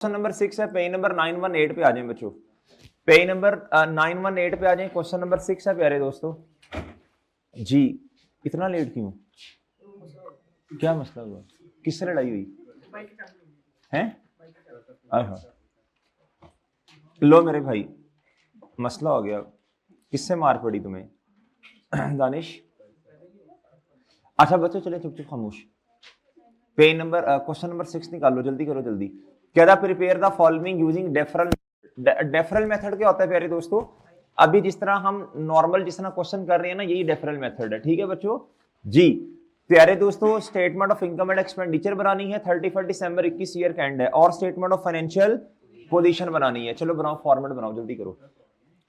Question number 6 है, page number 918 पे आ जाएं बच्चों, पेज नंबर 918 पे आ जाएं। क्वेश्चन नंबर 6 है प्यारे दोस्तों जी। इतना लेट क्यों, क्या मसला हुआ, किससे लड़ाई हुई है? लो मेरे भाई, मसला हो गया, किससे मार पड़ी तुम्हें? दानिश। अच्छा बच्चों चले चुप चुप खामोश। पेज नंबर क्वेश्चन नंबर 6 निकालो, जल्दी करो जल्दी। क्या था? Prepare the following using deferral. Deferral method क्या होता है प्यारे दोस्तों? अभी जिस तरह हम नॉर्मल जिस तरह क्वेश्चन कर रहे हैं ना, यही डेफरल मेथड है, ठीक है बच्चों जी। प्यारे दोस्तों statement of income and expenditure बनानी है, 31 दिसंबर 21 ईयर का एंड है, और स्टेटमेंट ऑफ फाइनेंशियल पोजीशन बनानी है। चलो बनाओ, फॉर्मेट बनाओ, जल्दी करो।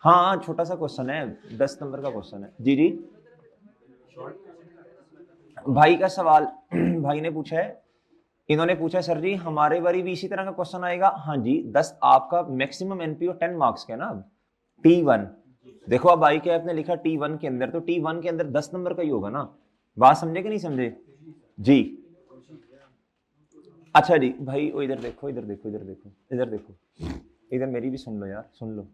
हाँ छोटा सा क्वेश्चन है, 10 नंबर का क्वेश्चन है जी जी। भाई का सवाल भाई ने पूछा है, इन्होंने पूछा सर जी हमारे बारी भी इसी तरह का क्वेश्चन आएगा? हाँ जी, 10 आपका मैक्सिमम एनपीओ 10 मार्क्स का है ना। अब T1 देखो, अब भाई क्या आपने लिखा T1 के अंदर, तो T1 के अंदर 10 नंबर का ही होगा ना। बात समझे कि नहीं समझे जी? अच्छा जी भाई, वो इधर देखो, इधर देखो, इधर देखो, इधर देखो, इधर मेरी भी सुन लो यार, सुन लो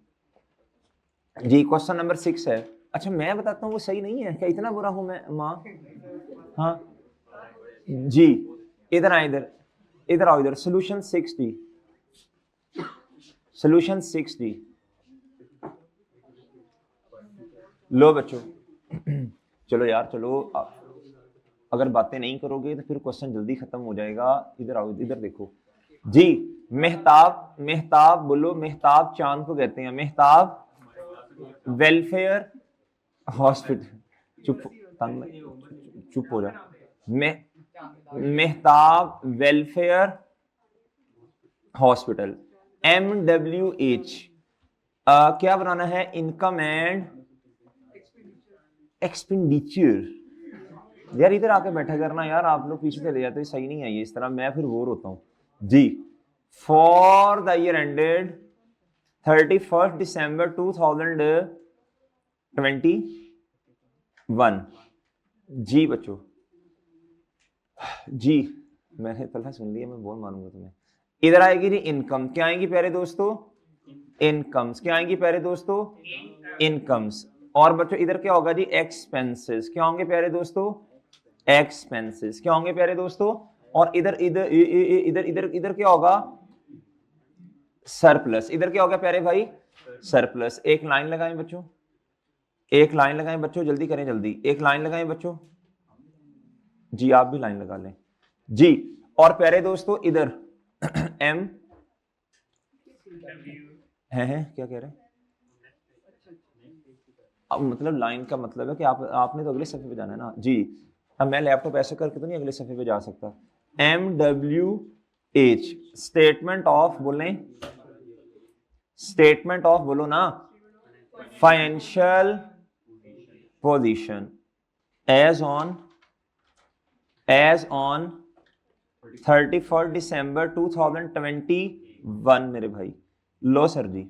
जी। क्वेश्चन नंबर 6 है। अच्छा मैं बताता हूँ वो सही नहीं है क्या? इतना बुरा हूं मैं माँ? हाँ जी, इधर आए, इधर इधर आओ, इधर सोल्यूशन 60, सोल्यूशन 60 लो बच्चों। चलो यार चलो, अगर बातें नहीं करोगे तो फिर क्वेश्चन जल्दी खत्म हो जाएगा। इधर आओ, इधर देखो जी। मेहताब, मेहताब बोलो, मेहताब चांद को कहते हैं, मेहताब वेलफेयर हॉस्पिटल। चुप, तंग चुप हो जा। Mehtab welfare hospital, MWH। क्या बनाना है? Income and expenditure. यार इधर आके बैठा करना यार, आप लोग पीछे चले जाते, सही नहीं है ये, इस तरह मैं फिर बोर होता हूं जी। फॉर द ईयर एंडेड 31 दिसंबर 2021 जी बच्चों जी। मैंने पहले सुन लिया, मैं बोल मारूंगा तुम्हें। इधर आएगी जी इनकम, क्या आएंगी प्यारे दोस्तों? इनकम्स। क्या आएंगी प्यारे दोस्तों? इनकम्स। और बच्चों इधर क्या होगा जी? एक्सपेंसेस। क्या होंगे प्यारे दोस्तों? एक्सपेंसेस। क्या होंगे प्यारे दोस्तों? और इधर इधर इधर इधर इधर क्या होगा? सरप्लस। इधर क्या होगा प्यारे भाई? सरप्लस। एक लाइन लगाएं बच्चों, एक लाइन लगाएं बच्चों, जल्दी करें जल्दी, एक लाइन लगाएं बच्चों जी, आप भी लाइन लगा लें जी। और प्यारे दोस्तों इधर एम है क्या कह रहे हैं? अब मतलब लाइन का मतलब है कि आपने तो अगले सफे पे जाना है ना जी। अब मैं लैपटॉप ऐसे करके तो नहीं अगले सफे पे जा सकता। MWH स्टेटमेंट ऑफ बोलें, स्टेटमेंट ऑफ बोलो ना, फाइनेंशियल पोजीशन एज ऑन 31 दिसंबर 2021 मेरे भाई। लो सर जी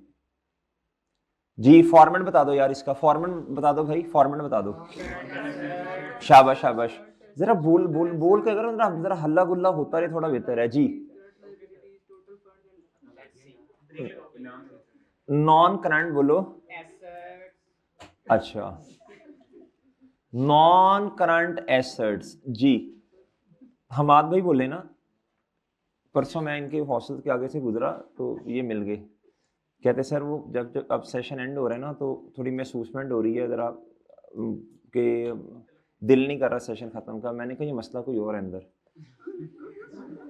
जी, फॉर्मेट बता दो यार, इसका फॉर्मेट बता दो भाई, फॉर्मेट बता दो। शाबाश शाबाश, जरा बोल बोल बोल के अगर जरा हल्ला गुल्ला होता रहे थोड़ा बेहतर है जी। नॉन करंट बोलो। अच्छा, नॉन करंट एसेट्स जी। हमाद भाई बोले ना, परसों मैं इनके हॉस्टल के आगे से गुजरा तो ये मिल गए, कहते सर वो जब जब अब सेशन एंड हो रहा है ना तो थोड़ी महसूसमेंट हो रही है जरा कि दिल नहीं कर रहा सेशन खत्म का। मैंने कहा ये मसला कोई और है अंदर,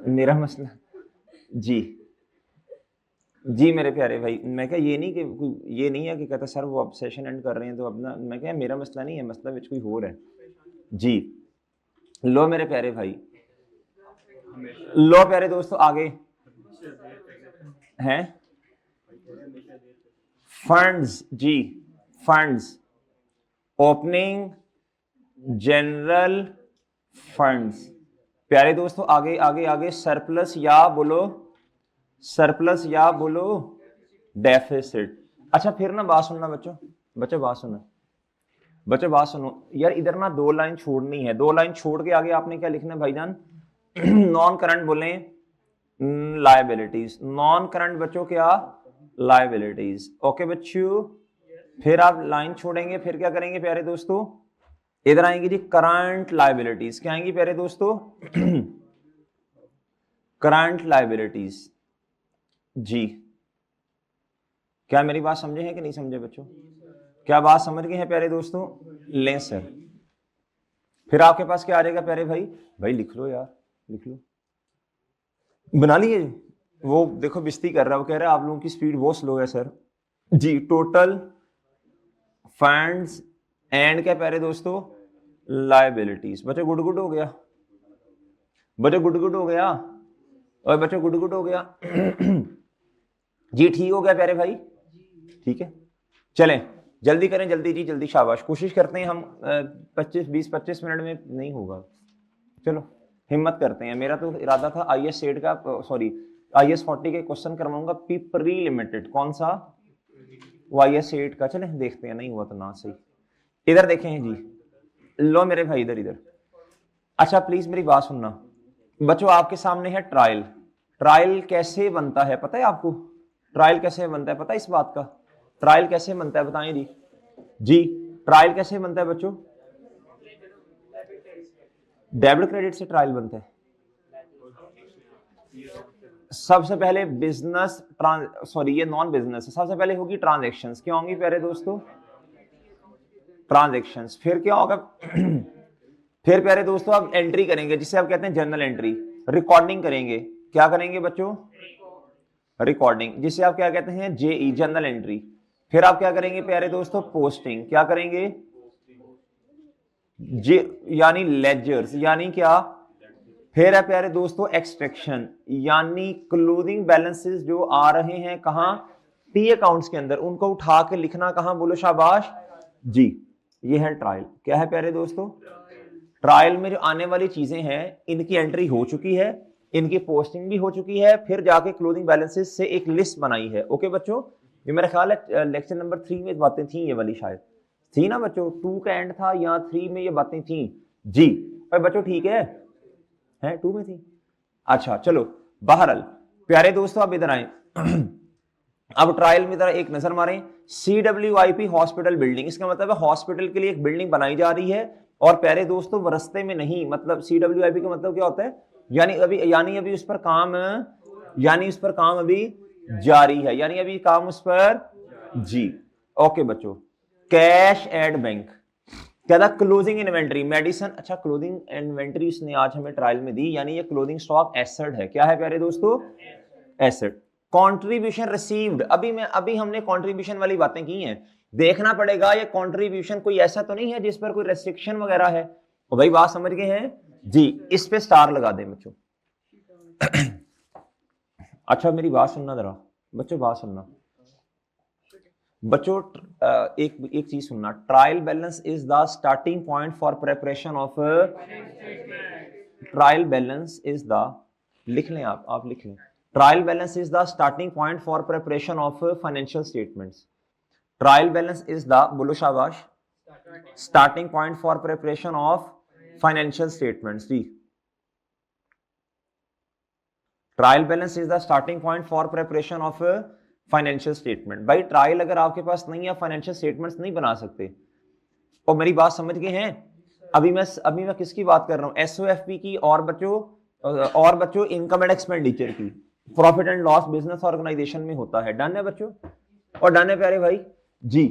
मेरा मसला जी जी मेरे प्यारे भाई। मैं क्या ये नहीं कि ये नहीं है कि कहता सर वो अब सेशन एंड कर रहे हैं तो अपना, मैं क्या मेरा मसला नहीं है, मसला विच कोई और है जी। लो मेरे प्यारे भाई, लो प्यारे दोस्तों आगे हैं फंड्स जी। Funds, opening general funds. प्यारे दोस्तों आगे आगे आगे, सरप्लस या बोलो, सरप्लस या बोलो डेफिसिट। अच्छा फिर ना बात सुनना बच्चों, बच्चों बात सुनो, बच्चों बात सुनो यार, इधर ना 2 लाइन छोड़नी है, 2 लाइन छोड़ के आगे आपने क्या लिखना है भाईजान? नॉन करंट बोले, लायबिलिटीज, नॉन करंट बच्चों क्या, लायबिलिटीज। ओके बच्चों, फिर आप लाइन छोड़ेंगे, फिर क्या करेंगे प्यारे दोस्तों, इधर आएंगे जी करंट लायबिलिटीज। क्या आएंगी प्यारे दोस्तों, करंट लायबिलिटीज जी। क्या मेरी बात समझे हैं कि नहीं समझे बच्चों, क्या बात समझ गए हैं प्यारे दोस्तों, लें सर। फिर आपके पास क्या आ जाएगा प्यारे भाई, भाई लिख लो यार, लिख लो, बना लिए। वो देखो बिस्ती कर रहा है, वो कह रहा है आप लोगों की स्पीड बहुत स्लो है सर जी। टोटल फंड्स एंड क्या प्यारे दोस्तों, लायबिलिटीज। बच्चों गुड गुड हो गया, बच्चों गुड गुड हो गया, और बच्चों गुड गुड हो गया जी, ठीक हो गया प्यारे भाई, ठीक है। चलें जल्दी करें, जल्दी जी जल्दी, शाबाश, कोशिश करते हैं हम 25 मिनट में नहीं होगा, चलो हिम्मत करते हैं। मेरा तो इरादा था IS सेट का, सॉरी IS 40 के क्वेश्चन करवाऊंगा प्री लिमिटेड, कौन सा, वो IS सेट का। चले देखते हैं, नहीं हुआ तो ना सही। इधर देखें जी, लो मेरे भाई इधर इधर। अच्छा प्लीज मेरी बात सुनना बच्चों, आपके सामने है ट्रायल। ट्रायल कैसे बनता है पता है आपको, ट्रायल कैसे बनता है पता है इस बात का, ट्रायल कैसे बनता है बताएं जी। जी ट्रायल कैसे बनता है बच्चों, डेबिट क्रेडिट से ट्रायल बनता है। सबसे पहले बिजनेस सॉरी ये नॉन बिजनेस है, सबसे पहले होगी ट्रांजैक्शंस। क्या होंगी प्यारे दोस्तों, ट्रांजैक्शंस। फिर क्या होगा फिर प्यारे दोस्तों आप एंट्री करेंगे, जिसे आप कहते हैं जर्नल एंट्री। रिकॉर्डिंग करेंगे, क्या करेंगे बच्चों, रिकॉर्डिंग, जिसे आप क्या कहते हैं JE जर्नल एंट्री। फिर आप क्या करेंगे प्यारे दोस्तों, पोस्टिंग। क्या करेंगे, यानी लेजर्स, यानी क्या। फिर है प्यारे दोस्तों एक्सट्रैक्शन, यानी क्लोजिंग बैलेंसेस जो आ रहे हैं कहां, T अकाउंट्स के अंदर, उनको उठा के लिखना कहां, बोलो शाबाश जी। ये है ट्रायल। क्या है प्यारे दोस्तों, ट्रायल में जो आने वाली चीजें हैं इनकी एंट्री हो चुकी है, इनकी पोस्टिंग भी हो चुकी है, फिर जाके क्लोजिंग बैलेंसेस से एक लिस्ट बनाई है। ओके बच्चों, ये मेरा ख्याल है लेक्चर नंबर 3 में बातें थी, ये वाली शायद थी ना बच्चों, 2 का एंड था या 3 में ये बातें थी जी। और बच्चों ठीक है 2 में थी। अच्छा चलो बहरहाल प्यारे दोस्तों आप इधर आए अब ट्रायल में जरा एक नजर मारें। CWIP हॉस्पिटल बिल्डिंग, इसका मतलब है हॉस्पिटल के लिए एक बिल्डिंग बनाई जा रही है, और प्यारे दोस्तों वो रस्ते में नहीं, मतलब CWIP का मतलब क्या होता है, यानी अभी उस पर काम, यानी उस पर काम अभी जारी है, यानी अभी काम उस पर जी। ओके बच्चों, कैश एट बैंक, क्या था, क्लोजिंग इन्वेंटरी मेडिसिन। अच्छा क्लोजिंग इन्वेंटरी इसने आज हमें ट्रायल में दी, यानी ये क्लोजिंग स्टॉक एसेट है। क्या है प्यारे दोस्तों, एसेट। कंट्रीब्यूशन रिसीव्ड, अभी हमने कंट्रीब्यूशन वाली बातें की हैं, देखना पड़ेगा ये कंट्रीब्यूशन कोई ऐसा तो नहीं है जिस पर कोई रेस्ट्रिक्शन वगैरह है। तो भाई बात समझ गए हैं जी, इस पे स्टार लगा दें बच्चों अच्छा मेरी बात सुनना जरा बच्चों, बात सुनना बच्चों, एक चीज सुनना, trial balance is the starting point for preparation of, trial balance is the, लिख लें आप लिख लें, trial balance is the starting point for preparation of financial statements. Trial balance is the, बोलो शाबाश, starting point for preparation of financial statements जी। Trial balance is the starting point for preparation of financial statement. भाई trial अगर आपके पास नहीं है, financial statements नहीं बना सकते। और मेरी बात समझ गए हैं, अभी मैं किसकी बात कर रहा हूं, SOFP की, और बच्चों इनकम एंड एक्सपेंडिचर की, profit and loss business organisation में होता है। डन है बच्चों, और डन है प्यारे भाई जी।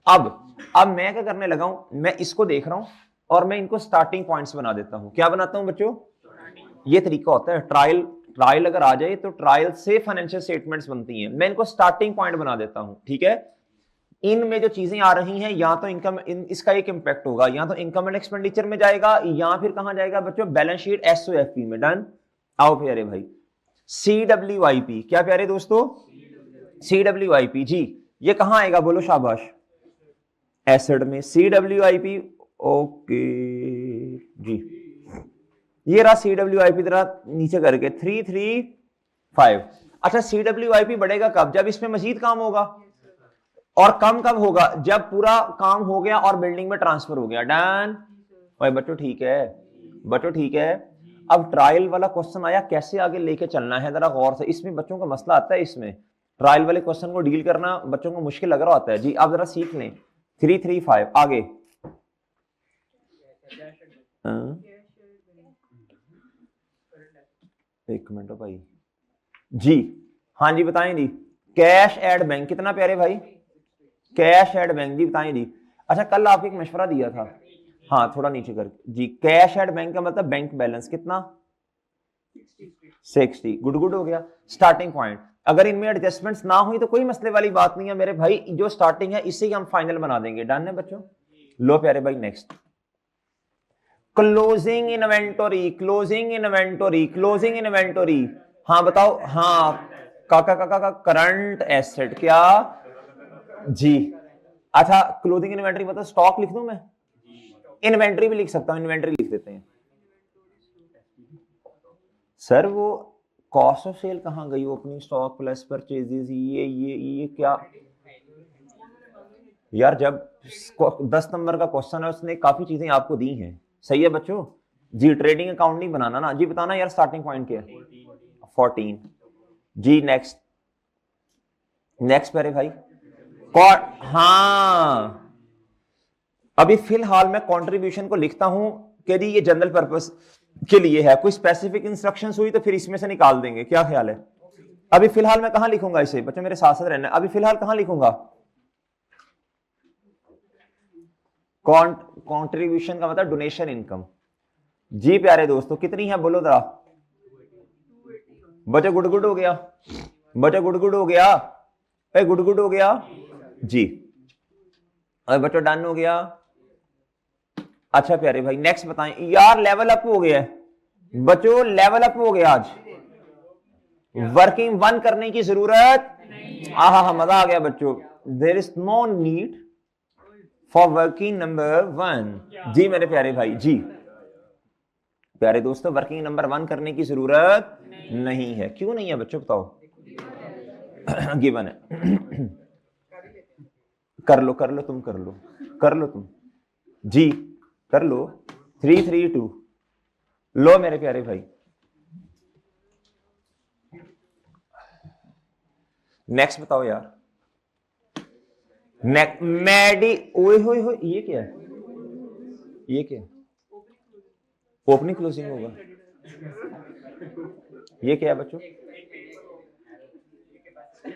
अब मैं क्या करने लगा हूं, मैं इसको देख रहा हूं और मैं इनको स्टार्टिंग पॉइंट्स बना देता हूं। क्या बनाता हूं बच्चों, ये तरीका होता है, ट्रायल अगर आ जाए तो ट्रायल से फाइनेंशियल स्टेटमेंट्स बनती हैं, मैं इनको स्टार्टिंग पॉइंट बना देता हूं, ठीक है। इनमें जो चीजें आ रही हैं, या तो इसका एक इंपैक्ट होगा, या तो इनकम एंड एक्सपेंडिचर में जाएगा, या फिर कहां जाएगा बच्चों, बैलेंस शीट SOFP में। डन, आओ प्यारे भाई, CWIP, क्या प्यारे दोस्तों, CWIP जी, ये कहां आएगा, बोलो शाबाश, एसेट में। CWIP ओके जी, ये रहा CWIP, जरा नीचे करके 335। अच्छा CWIP बढ़ेगा कब, जब इसमें मजीद काम होगा, और कम कब होगा, जब पूरा काम हो गया और बिल्डिंग में ट्रांसफर हो गया। डन भाई बच्चों ठीक है, बच्चों ठीक है। अब ट्रायल वाला क्वेश्चन आया, कैसे आगे लेके चलना है जरा गौर से। इसमें बच्चों का मसला आता है, इसमें ट्रायल वाले क्वेश्चन को डील करना बच्चों को मुश्किल लग रहा होता है जी। आप जरा सीख लें। 335 आगे। एक मिनट भाई जी, हाँ जी बताएं जी। कैश एड बैंक कितना प्यारे भाई, कैश एड बैंक जी बताएं जी। अच्छा कल आपको एक मशवरा दिया था, हाँ थोड़ा नीचे कर जी। कैश एड बैंक का मतलब बैंक बैलेंस कितना, 60। गुड गुड हो गया। स्टार्टिंग पॉइंट, अगर इनमें एडजस्टमेंट्स ना हुई तो कोई मसले वाली बात नहीं है मेरे भाई, जो स्टार्टिंग है इसे ही हम फाइनल बना देंगे। डन है बच्चों। लो प्यारे भाई next. Closing inventory, closing inventory, closing inventory. हाँ बताओ, हाँ काका काका का करंट एसेट क्या जी। अच्छा क्लोजिंग इन्वेंटरी मतलब स्टॉक लिख दूं मैं, इन्वेंटरी भी लिख सकता हूं, इन्वेंटरी लिख देते हैं। सर वो कॉस्ट ऑफ सेल कहां गई, ओपनिंग स्टॉक प्लस परचेजेस, ये क्या यार। जब 10 नंबर का क्वेश्चन है उसने काफी चीजें आपको दी हैं, सही है बच्चों जी। ट्रेडिंग अकाउंट नहीं बनाना ना जी, बताना यार स्टार्टिंग पॉइंट क्या है। 14 जी। नेक्स्ट नेक्स्ट प्यारे भाई। हाँ अभी फिलहाल मैं कंट्रीब्यूशन को लिखता हूं कि जी ये जनरल पर्पस के लिए है, कोई स्पेसिफिक इंस्ट्रक्शंस हुई तो फिर इसमें से निकाल देंगे, क्या ख्याल है। अभी फिलहाल मैं कहां लिखूंगा इसे, बच्चों मेरे साथ साथ रहना। अभी फिलहाल कहां लिखूंगा, कंट्रीब्यूशन का मतलब डोनेशन इनकम जी। प्यारे दोस्तों कितनी है बोलो जरा, बच्चों गुड गुड हो गया, बच्चों गुड गुड हो गया, गुड गुड हो गया जी। और बच्चों डन हो गया। अच्छा प्यारे भाई नेक्स्ट बताएं यार। लेवल अप हो गया बच्चों, लेवल अप हो गया आज। वर्किंग 1 करने की जरूरत, हाँ मजा आ गया बच्चों। There is no need for working number 1 जी मेरे प्यारे भाई जी। प्यारे दोस्तों वर्किंग नंबर 1 करने की जरूरत नहीं है। क्यों नहीं है बच्चों बताओ, गिवन है। कर लो तुम, कर लो तुम जी, कर लो। 332 लो मेरे प्यारे भाई। नेक्स्ट बताओ यार। मैडी ओए होए होए, ये क्या है, ये क्या है, ओपनिंग क्लोजिंग होगा, ये क्या है बच्चों।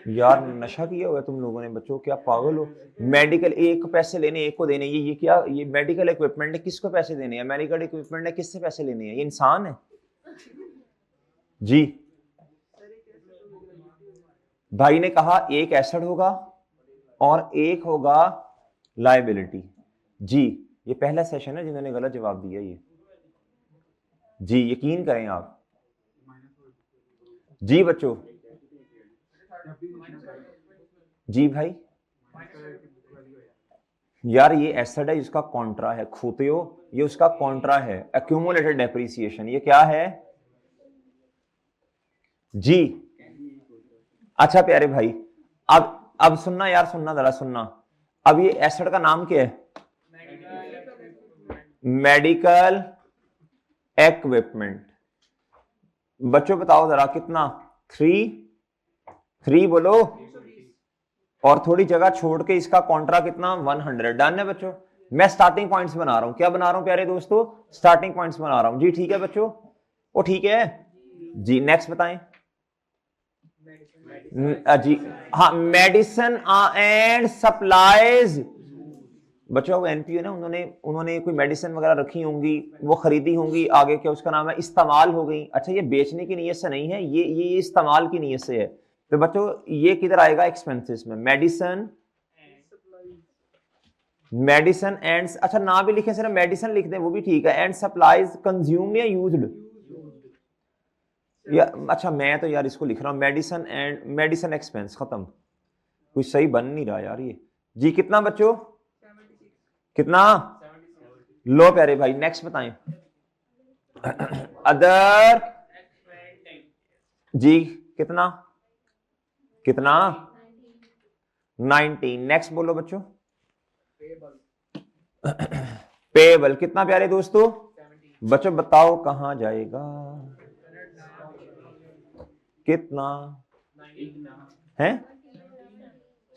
यार नशा किया हुआ है तुम लोगों ने बच्चों, क्या पागल हो। मेडिकल एक पैसे लेने एक को देने, ये क्या, ये मेडिकल इक्विपमेंट है किसको पैसे देने हैं, मेडिकल इक्विपमेंट है किससे पैसे लेने हैं, ये इंसान है जी। भाई ने कहा एक एसेट होगा और एक होगा लायबिलिटी जी। ये पहला सेशन है जिन्होंने गलत जवाब दिया ये जी, यकीन करें आप जी बच्चों जी। भाई यार ये एसेट है, इसका कॉन्ट्रा है, खोते हो, ये उसका कॉन्ट्रा है। एक्यूमुलेटेड डेप्रिसिएशन ये क्या है जी। अच्छा प्यारे भाई अब सुनना यार, सुनना जरा सुनना। अब ये एसेट का नाम क्या है, मेडिकल इक्विपमेंट। बच्चों बताओ जरा कितना, 3 बोलो, और थोड़ी जगह छोड़ के इसका कॉन्ट्रा कितना 100। डन है बच्चों। मैं स्टार्टिंग पॉइंट्स बना रहा हूं, क्या बना रहा हूं प्यारे दोस्तों, स्टार्टिंग पॉइंट्स बना रहा हूं जी। ठीक है बच्चों, वो ठीक है जी। नेक्स्ट बताएं जी। हाँ मेडिसिन एंड सप्लाईज बच्चों, वो एनपीओ ना, उन्होंने कोई मेडिसिन वगैरह रखी होंगी, वो खरीदी होंगी, आगे क्या उसका नाम है, इस्तेमाल हो गई। अच्छा ये बेचने की नीयत से नहीं है, ये इस्तेमाल की नीयत से है। तो बच्चों ये किधर आएगा, एक्सपेंसेस में। मेडिसिन एंड, अच्छा ना भी लिखे सिर्फ मेडिसिन लिख दें वो भी ठीक है। एंड सप्लाईज कंज्यूम या यूज्ड, या अच्छा मैं तो यार इसको लिख रहा हूं मेडिसिन एंड मेडिसिन एक्सपेंस, खत्म। कुछ सही बन नहीं रहा यार ये जी। कितना बच्चों, कितना, लो प्यारे भाई नेक्स्ट बताएं। अदर जी, कितना 19। नेक्स्ट बोलो बच्चों। पेबल कितना प्यारे दोस्तों, बच्चों बताओ कहां जाएगा, कितना है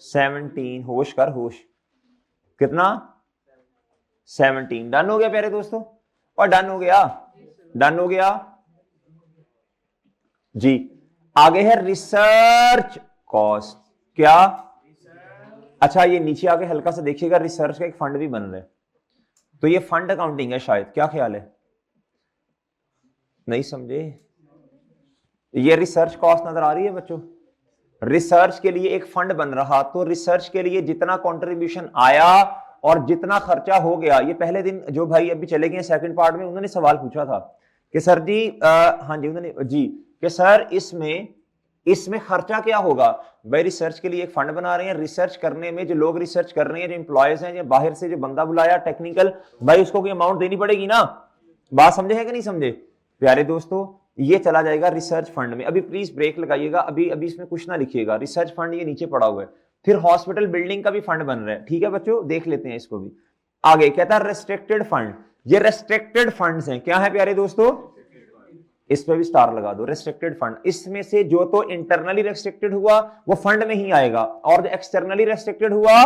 17, होश कर होश, कितना 17। डन हो गया प्यारे दोस्तों, और डन हो गया, डन हो गया जी। आगे है रिसर्च कॉस्ट, क्या, अच्छा ये नीचे आके हल्का सा देखिएगा, रिसर्च का एक फंड भी बन रहा है, तो ये फंड अकाउंटिंग है शायद, क्या ख्याल है, नहीं समझे, ये रिसर्च कॉस्ट नजर आ रही है बच्चों, रिसर्च के लिए एक फंड बन रहा, तो रिसर्च के लिए जितना कंट्रीब्यूशन आया और जितना खर्चा हो गया, ये पहले दिन जो भाई अभी चले गए सेकंड पार्ट में, उन्होंने सवाल पूछा था कि सर जी हाँ जी उन्होंने जी कि सर इसमें खर्चा क्या होगा, भाई रिसर्च के लिए एक फंड बना रहे हैं, रिसर्च करने में जो लोग रिसर्च कर रहे हैं, जो एम्प्लॉयज हैं, जो बाहर से जो बंदा बुलाया टेक्निकल, भाई उसको कोई अमाउंट देनी पड़ेगी ना, बात समझे है कि नहीं समझे प्यारे दोस्तों, ये चला जाएगा रिसर्च फंड में। अभी प्लीज ब्रेक लगाइएगा, अभी अभी इसमें कुछ ना लिखिएगा, रिसर्च फंड ये नीचे पड़ा हुआ है। फिर हॉस्पिटल बिल्डिंग का भी फंड बन रहा है, ठीक है बच्चों, देख लेते हैं इसको भी। आगे कहता है रेस्ट्रिक्टेड फंड, ये रेस्ट्रिक्टेड फंड्स हैं, क्या है प्यारे दोस्तों, इस पे भी स्टार लगा दो, रेस्ट्रिक्टेड फंड, इसमें से जो तो इंटरनली रेस्ट्रिक्टेड हुआ वो फंड में ही आएगा, और जो एक्सटर्नली रेस्ट्रिक्टेड हुआ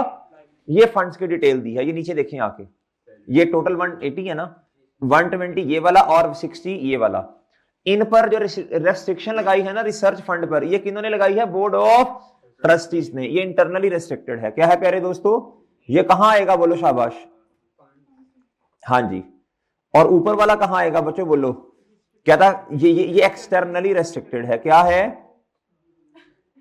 ये फंड्स की डिटेल दी है, ये नीचे देखें आके, ये टोटल 180 है ना, 120 ये वाला और 60 ये वाला, इन पर जो रेस्ट्रिक्शन लगाई है ना रिसर्च फंड पर, ये किन्होंने लगाई है, बोर्ड ऑफ ट्रस्टीज ने, ये इंटरनली रेस्ट्रिक्टेड है, क्या है प्यारे दोस्तों, ये कहां आएगा बोलो शाबाश, हाँ जी, और ऊपर वाला कहां आएगा बच्चों बोलो, क्या था, ये एक्सटर्नली रेस्ट्रिक्टेड है, क्या है,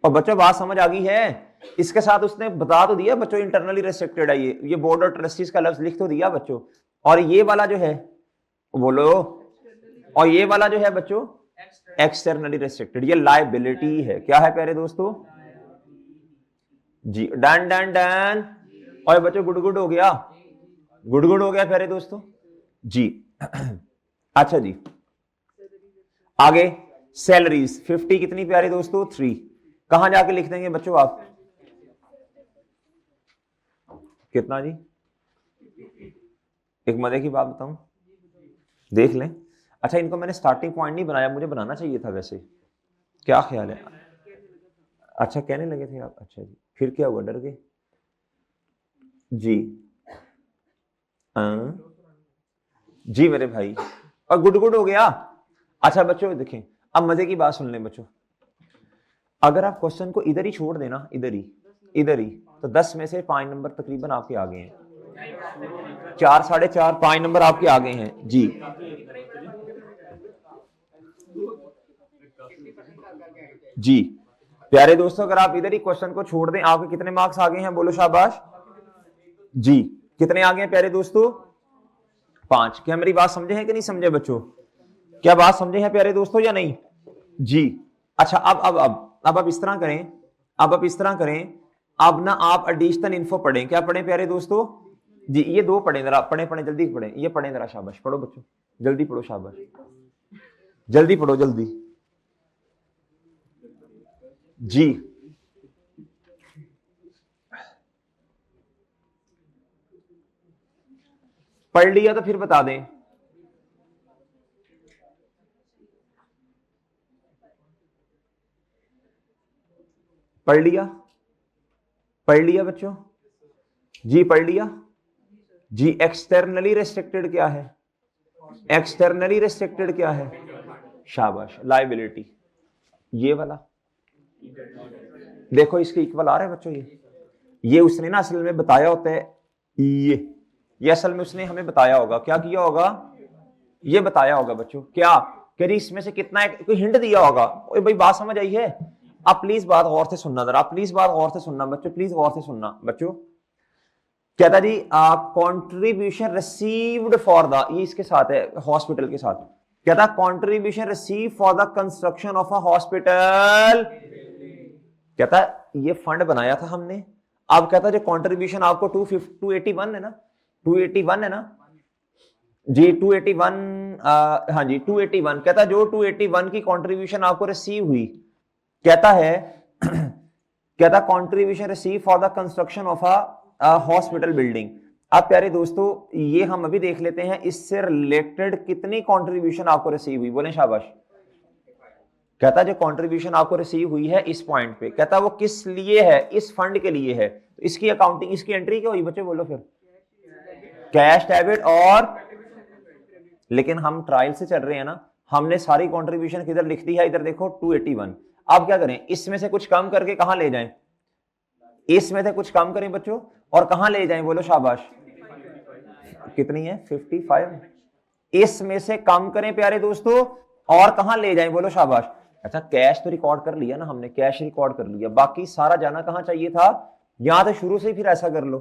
और बच्चों बात समझ आ गई है, इसके साथ उसने बता तो दिया बच्चों इंटरनली रेस्ट्रिक्टेड है, ये बोर्ड ऑफ ट्रस्टीज का लफ्ज लिख तो दिया बच्चों, और ये वाला जो है बोलो, और ये वाला जो है बच्चों एक्सटर्नली रेस्ट्रिक्टेड, ये लायबिलिटी है, क्या है प्यारे दोस्तों जी, डन डन डन, और बच्चों गुड गुड हो गया, गुड गुड हो गया प्यारे दोस्तों जी। अच्छा जी आगे सैलरीज 50 कितनी प्यारे दोस्तों 3, कहां जाके लिख देंगे बच्चों आप, कितना जी, एक मजे की बात बताऊं, देख लें, अच्छा इनको मैंने स्टार्टिंग पॉइंट नहीं बनाया, मुझे बनाना चाहिए था वैसे, क्या ख्याल है, अच्छा कहने लगे थे आप, अच्छा जी फिर क्या हुआ, डर गए जी, जी मेरे भाई, और गुड गुड हो गया। अच्छा बच्चों देखें, अब मजे की बात सुन लें बच्चों, अगर आप क्वेश्चन को इधर ही छोड़ देना, इधर ही तो 10 में से 5 नंबर तकरीबन आपके आगे हैं, 4 4.5 5 नंबर आपके आगे हैं जी। जी प्यारे दोस्तों, अगर आप इधर ही क्वेश्चन को छोड़ दें, आपके कितने मार्क्स आगे हैं बोलो शाबाश जी, कितने आगे हैं प्यारे दोस्तों 5, क्या मेरी बात समझे हैं कि नहीं समझे बच्चों, क्या बात समझे हैं प्यारे दोस्तों या नहीं जी। अच्छा अब आप इस तरह करें, अब आप इस तरह करें, अब ना आप एडिशनल इन्फो पढ़ें, क्या पढ़ें प्यारे दोस्तों जी, ये 2 पढ़ें जरा, पढ़ें जल्दी पढ़ें, ये पढ़ें जरा शाबाश, पढ़ो बच्चों जल्दी पढ़ो शाबाश, जल्दी पढ़ो जल्दी जी। पढ़ लिया तो फिर बता दें, पढ़ लिया बच्चों जी, पढ़ लिया जी। एक्सटर्नली रेस्ट्रिक्टेड क्या है, एक्सटर्नली रेस्ट्रिक्टेड क्या है, शाबाश लायबिलिटी, ये वाला देखो इसके इक्वल आ रहा है बच्चों, ये उसने ना असल में बताया होता है, ये असल में उसने हमें बताया होगा, क्या किया होगा, ये बताया होगा बच्चों, क्या कि इसमें से कितना है, कोई हिंट दिया होगा, ओए भाई बात समझ आई है, आप प्लीज बात गौर से सुनना जरा, प्लीज बात गौर से सुनना बच्चों, प्लीज गौर से सुनना बच्चों, कहता जी कॉन्ट्रीब्यूशन रिसीव्ड फॉर द, ये इसके साथ है हॉस्पिटल के साथ, कहता contribution receive for the construction of a hospital, कहता ये फंड बनाया था हमने, अब कहता जो कंट्रीब्यूशन आपको 281 है ना, 281 है ना जी, 281 हाँ जी 281, कहता जो 281 की कंट्रीब्यूशन आपको रिसीव हुई, कहता है कहता contribution receive for the construction of a hospital building, अब प्यारे दोस्तों ये हम अभी देख लेते हैं, इससे रिलेटेड कितनी कंट्रीब्यूशन आपको रिसीव हुई, बोले शाबाश। कहता जो कंट्रीब्यूशन आपको रिसीव हुई है इस पॉइंट पे, कहता वो किस लिए है, इस फंड के लिए है, तो इसकी अकाउंटिंग, इसकी एंट्री क्या हुई बच्चे, बोलो फिर। कैश डेबिट और, लेकिन हम ट्रायल से चल रहे हैं ना, हमने सारी कंट्रीब्यूशन किधर लिख दी है, इधर देखो 281। अब क्या करें, इसमें से कुछ कम करके कहां ले जाएं, इसमें से कुछ कम करें बच्चों और कहां ले जाएं, बोलो शाबाश। कितनी है, 55। इसमें से कम करें प्यारे दोस्तों और कहां ले जाएं, बोलो शाबाश। अच्छा कैश तो रिकॉर्ड कर लिया ना हमने, कैश रिकॉर्ड कर लिया, बाकी सारा जाना कहां चाहिए था, यहां तो शुरू से ही फिर ऐसा कर लो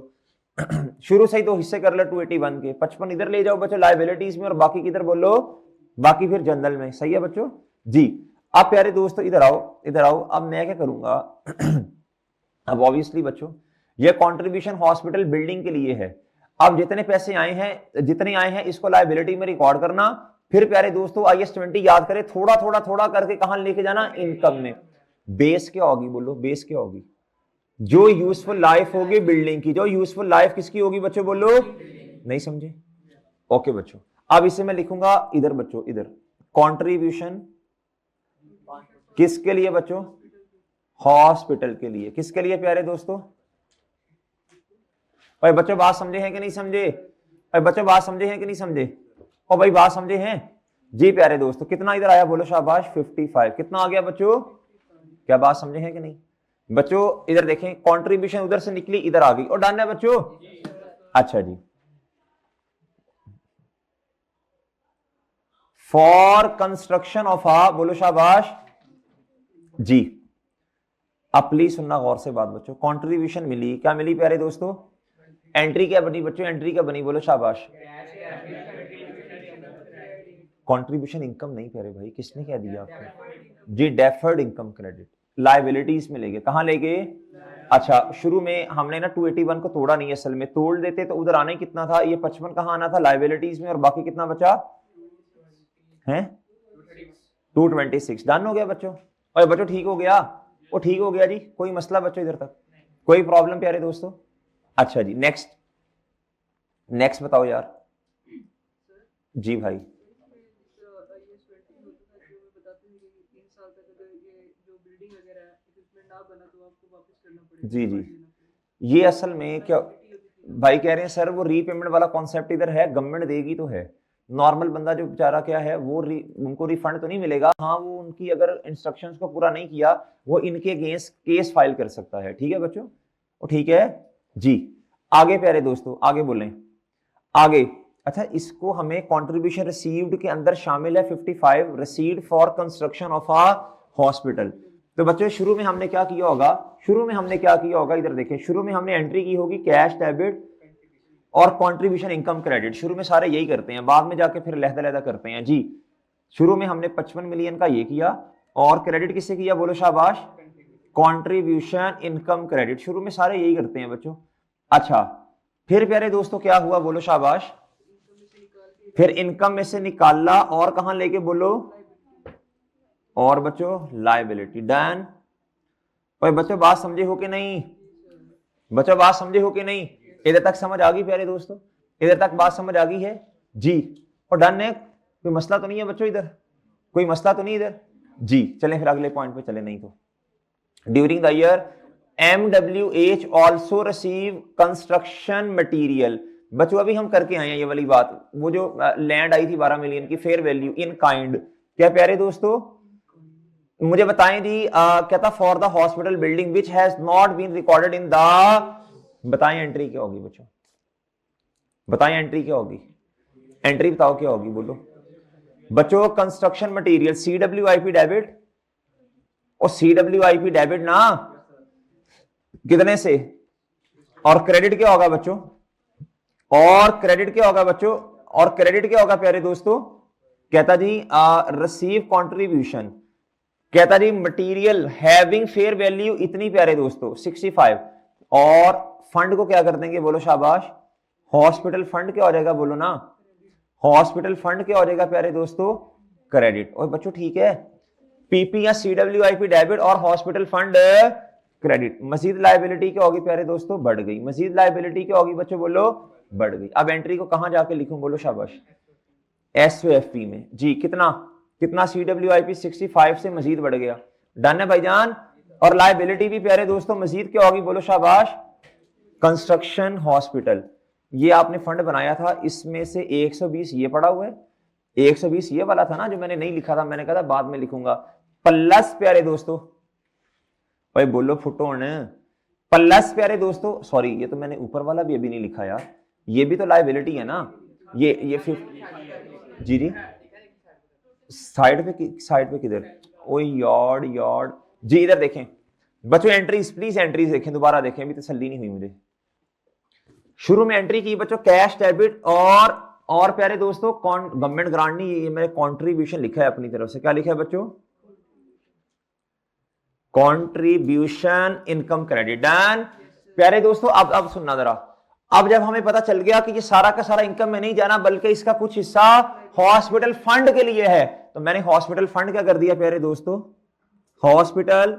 शुरू से ही दो हिस्से कर लो 281 के, 55 इधर ले जाओ बच्चों लायबिलिटीज में और बाकी किधर बोलो, बाकी फिर जनरल में। सही है बच्चों जी। अब प्यारे दोस्तों इधर आओ, इधर आओ। अब मैं क्या करूंगा अब ऑब्वियसली बच्चों ये कंट्रीब्यूशन हॉस्पिटल बिल्डिंग के लिए है। अब जितने पैसे आए हैं, जितने आए हैं इसको लायबिलिटी में रिकॉर्ड करना, फिर प्यारे दोस्तों IAS 20 याद करें, थोड़ा थोड़ा थोड़ा करके कहां लेके जाना, इनकम में। बेस क्या होगी बोलो, बेस क्या होगी, जो यूजफुल लाइफ होगी बिल्डिंग की, जो यूजफुल लाइफ किसकी होगी बच्चों, बोलो। नहीं समझे, ओके बच्चों। अब इसे मैं लिखूंगा इधर बच्चों, इधर कंट्रीब्यूशन किसके लिए बच्चों, हॉस्पिटल के लिए। किसके लिए प्यारे दोस्तों, भाई बच्चों बात समझे हैं कि नहीं समझे, भाई बच्चों बात समझे हैं कि नहीं समझे, और भाई बात समझे हैं जी प्यारे दोस्तों। कितना इधर आया, बोलो शाबाश 55। कितना आ गया बच्चों, क्या बात समझे हैं कि नहीं बच्चों। इधर देखें कंट्रीब्यूशन उधर से निकली इधर आ गई और डन है बच्चों। अच्छा जी, फॉर कंस्ट्रक्शन ऑफ आ, बोलो शाबाश जी। अब प्लीज सुनना गौर से बात बच्चों, कंट्रीब्यूशन मिली, क्या मिली प्यारे दोस्तों, एंट्री क्या बनी बच्चों, एंट्री क्या बनी, बोलो शाबाश। कंट्रीब्यूशन इनकम नहीं प्यारे भाई, किसने कह दिया आपको जी, डेफर्ड इनकम क्रेडिट लायबिलिटीज में ले गए, कहां ले गए। अच्छा शुरू में हमने ना 281 को तोड़ा नहीं, असल में तोड़ देते तो उधर आना ही कितना था, ये 55 कहां आना था, लायबिलिटीज में, और बाकी कितना बचा है 226। डन हो गया बच्चों, और बच्चों ठीक हो गया, वो ठीक हो गया जी, कोई मसला बच्चों इधर तक, कोई प्रॉब्लम प्यारे दोस्तों। अच्छा जी नेक्स्ट, नेक्स्ट बताओ यार जी भाई। जी जी, ये असल में क्या भाई कह रहे हैं सर, वो रीपेमेंट वाला कॉन्सेप्ट इधर है, गवर्नमेंट देगी तो है, नॉर्मल बंदा जो बेचारा क्या है वो उनको रिफंड तो नहीं मिलेगा। हाँ वो उनकी अगर इंस्ट्रक्शंस को पूरा नहीं किया, वो इनके अगेंस्ट केस फाइल कर सकता है। ठीक है बच्चों, वो ठीक है जी। आगे प्यारे दोस्तों, आगे बोलें, आगे। अच्छा इसको हमें कंट्रीब्यूशन रिसीव्ड के अंदर शामिल है 55, received for construction of a hospital. तो बच्चों शुरू में हमने क्या किया होगा, शुरू में हमने क्या किया होगा, इधर देखें, शुरू में हमने एंट्री की होगी कैश डेबिट और कंट्रीब्यूशन इनकम क्रेडिट, शुरू में सारे यही करते हैं, बाद में जाके फिर लहदा-लहदा करते हैं जी। शुरू में हमने 55 मिलियन का ये किया, और क्रेडिट किससे किया, बोलो शाबाश, कंट्रीब्यूशन इनकम क्रेडिट, शुरू में सारे यही करते हैं बच्चों। अच्छा फिर प्यारे दोस्तों क्या हुआ, बोलो शाबाश, फिर इनकम में से निकाला और कहां लेके, बोलो, और बच्चों लायबिलिटी। डन। और बच्चों बात समझे हो कि नहीं, बच्चों बात समझे हो कि नहीं, इधर तक समझ आ गई प्यारे दोस्तों, इधर तक बात समझ आ गई है जी, और डन है, कोई मसला तो नहीं है बच्चों, इधर कोई मसला तो नहीं इधर जी। चलें फिर अगले पॉइंट पे चले, नहीं तो during the year MWH also receive construction material. बच्चों अभी हम करके आए हैं ये वाली बात, वो जो लैंड आई थी 12 मिलियन की फेयर वैल्यू इन काइंड, क्या प्यारे दोस्तों मुझे बताएं जी, क्या था, for the hospital building which has not been recorded in the, बताएं एंट्री क्या होगी बच्चों, बताएं एंट्री क्या होगी, एंट्री बताओ क्या होगी, बोलो बच्चों। कंस्ट्रक्शन मटेरियल CWIP डेबिट, और CWIP डेबिट ना कितने से, और क्रेडिट क्या होगा बच्चों, और क्रेडिट क्या होगा बच्चों, और क्रेडिट क्या होगा प्यारे दोस्तों, कहता जी रिसीव कंट्रीब्यूशन, कहता जी मटेरियल हैविंग फेयर वैल्यू इतनी प्यारे दोस्तों 65, और फंड को क्या कर देंगे, बोलो शाबाश, हॉस्पिटल फंड क्या हो जाएगा, बोलो ना, हॉस्पिटल फंड क्या हो जाएगा प्यारे दोस्तों, क्रेडिट। और बच्चों ठीक है, PP या CWIP डेबिट और हॉस्पिटल फंड क्रेडिट। मजीद लायबिलिटी क्या होगी प्यारे दोस्तों? बढ़ गई। मजीद लायबिलिटी क्या होगी बच्चों? बोलो बढ़ गई। अब एंट्री को कहां जाके लिखूं? बोलो शाबाश। एसओएफपी में जी। कितना कितना? CWIP 65 से मजीद बढ़ गया। डन है भाईजान। और लायबिलिटी भी प्यारे दोस्तों मजीद क्या होगी? बोलो शाबाश। कंस्ट्रक्शन हॉस्पिटल, ये आपने फंड बनाया था, इसमें से 120 ये पड़ा हुआ है, 120 ये वाला था ना जो मैंने नहीं लिखा था, मैंने कहा था बाद में लिखूंगा, प्लस प्यारे दोस्तों, भाई बोलो फुटोन, प्लस प्यारे दोस्तों, सॉरी ये तो मैंने ऊपर वाला भी अभी नहीं लिखा यार, ये भी तो लायबिलिटी है ना, ये जी जी साइड पे किधर? ओ यार्ड जी, इधर देखें बच्चों, एंट्रीज प्लीज, एंट्रीज देखें, दोबारा देखें, अभी तसल्ली नहीं हुई मुझे। शुरू में एंट्री की बच्चों कैश डेबिट और प्यारे दोस्तों गवर्नमेंट ग्रांट नहीं, ये मैंने कंट्रीब्यूशन लिखा है अपनी तरफ से। क्या लिखा है बच्चों? Contribution income credit. डन प्यारे दोस्तों। अब सुनना जरा, अब जब हमें पता चल गया कि ये सारा का सारा इनकम में नहीं जाना बल्कि इसका कुछ हिस्सा हॉस्पिटल फंड के लिए है, तो मैंने हॉस्पिटल फंड क्या कर दिया प्यारे दोस्तों? हॉस्पिटल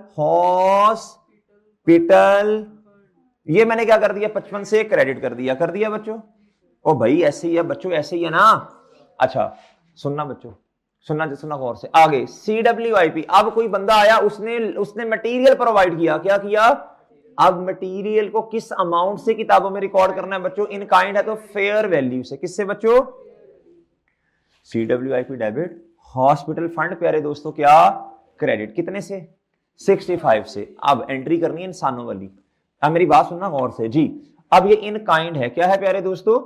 ये मैंने क्या कर दिया? 55 से क्रेडिट कर दिया बच्चों। ओ भाई ऐसे ही है बच्चों, ऐसे ही है ना। अच्छा सुनना बच्चों, सुनना गौर से। आगे CWIP, अब कोई बंदा आया, उसने मटेरियल प्रोवाइड किया, क्या किया? अब मटेरियल को किस अमाउंट से किताबों में रिकॉर्ड करना है बच्चों? इन काइंड है तो फेयर वैल्यू से। किससे बच्चों? CWIP डेबिट, हॉस्पिटल फंड प्यारे दोस्तों क्या? क्रेडिट। कितने से? 65 से। अब एंट्री करनी है इंसानों वाली। अब मेरी बात सुनना गौर से जी। अब ये इन काइंड है, क्या है प्यारे दोस्तों?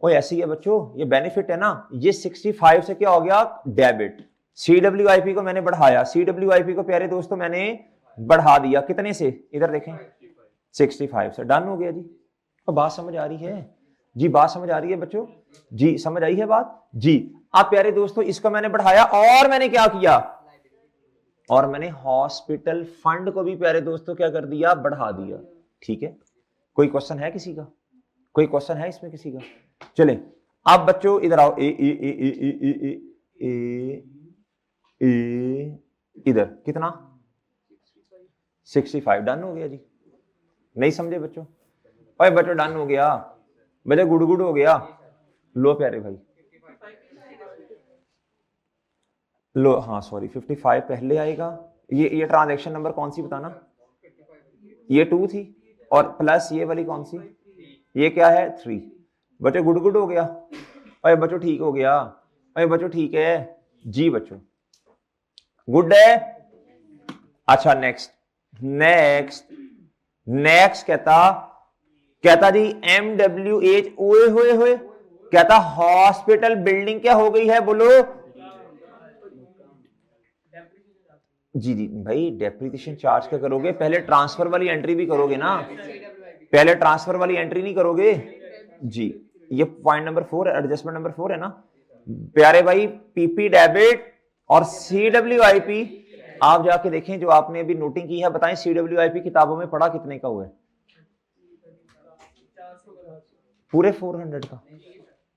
ओ ऐसी है बच्चों, ये बेनिफिट है ना, ये 65 से क्या हो गया? डेबिट। CWIP को मैंने बढ़ाया, CWIP को प्यारे दोस्तों मैंने बढ़ा दिया, कितने से? इधर देखें 65 से। डन हो गया जी। तो बात समझ आ रही है जी? बात समझ आ रही है बच्चों जी? समझ आई है बात जी? अब प्यारे दोस्तों इसको मैंने बढ़ाया और मैंने क्या किया? और मैंने हॉस्पिटल फंड को भी प्यारे दोस्तों क्या कर दिया? बढ़ा दिया। ठीक है, कोई क्वेश्चन है किसी का? कोई क्वेश्चन है इसमें किसी का? चले अब बच्चों इधर आओ। इधर कितना? 65। डन हो गया जी। नहीं समझे बच्चों? भाई बच्चों डन हो गया, बच्चों गुड़ हो गया। लो प्यारे भाई लो, हाँ सॉरी 55 पहले आएगा। ये ट्रांजैक्शन नंबर कौन सी बताना? ये 2 थी, और प्लस ये वाली कौन सी? ये क्या है? 3। बच्चों गुड हो गया। अरे बच्चों ठीक हो गया। अरे बच्चों ठीक है जी बच्चों, गुड है। अच्छा नेक्स्ट कहता जी MWH ओए होए कहता हॉस्पिटल बिल्डिंग क्या हो गई है? बोलो जी भाई, डेप्रिसिएशन चार्ज क्या करोगे? पहले ट्रांसफर वाली एंट्री भी करोगे ना, पहले ट्रांसफर वाली एंट्री नहीं करोगे जी। ये पॉइंट नंबर 4 एडजस्टमेंट नंबर 4 है ना प्यारे भाई। PP डेबिट और CWIP आप जाके देखें जो आपने अभी नोटिंग की है, बताएं CWIP किताबों में पढ़ा कितने का हुआ है? पूरे 400 का।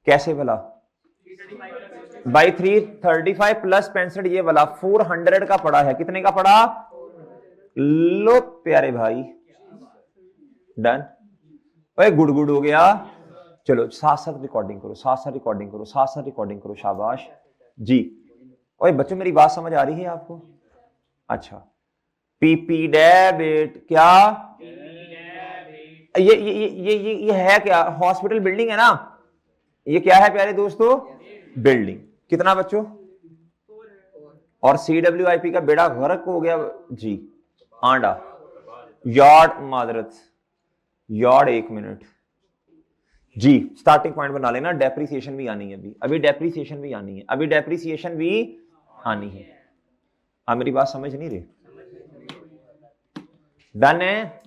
कैसे भला? बाई 335 प्लस 65 ये वाला 400 का पड़ा है। कितने का पड़ा? लो प्यारे भाई डन। ओए गुड हो गया। चलो साथ साथ रिकॉर्डिंग करो, शाबाश जी। ओए बच्चों मेरी बात समझ आ रही है आपको? अच्छा PP डेबिट क्या? ये है क्या? हॉस्पिटल बिल्डिंग है ना, ये क्या है प्यारे दोस्तों? बिल्डिंग। कितना बच्चों? और CWIP का बेड़ा गर्क हो गया जी। आंडा यार्ड मादरत यार्ड 1 मिनट जी। स्टार्टिंग पॉइंट बना लेना। डेप्रिसिएशन भी आनी है अभी डेप्रिसिएशन भी आनी है। हाँ मेरी बात समझ नहीं रही? डन है?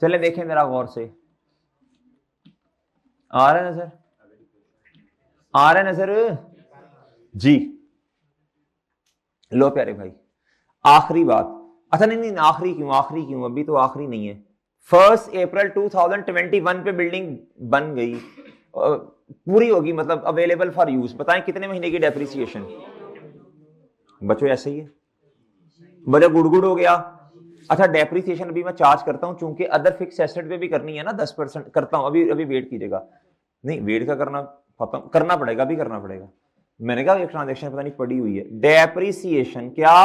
चले देखें मेरा गौर से। आ रहा है नजर जी। लो प्यारे भाई आखिरी बात। अच्छा नहीं आखिरी क्यों? अभी तो आखिरी नहीं है। 1 अप्रैल 2021 पे बिल्डिंग बन गई, पूरी होगी, मतलब अवेलेबल फॉर यूज। बताएं कितने महीने की डेप्रिसिएशन? बच्चों ऐसे ही है। बच्चों गुड़ हो गया। अच्छा डेप्रिसिएशन अभी मैं चार्ज करता हूं, चूंकि अदर फिक्स एसेट पे भी करनी है ना 10% करता हूं, अभी वेट कीजिएगा, नहीं वेट का करना पड़ेगा, अभी करना पड़ेगा। मैंने कहा एक ट्रांजेक्शन पता नहीं पड़ी हुई है। डेप्रिसिएशन क्या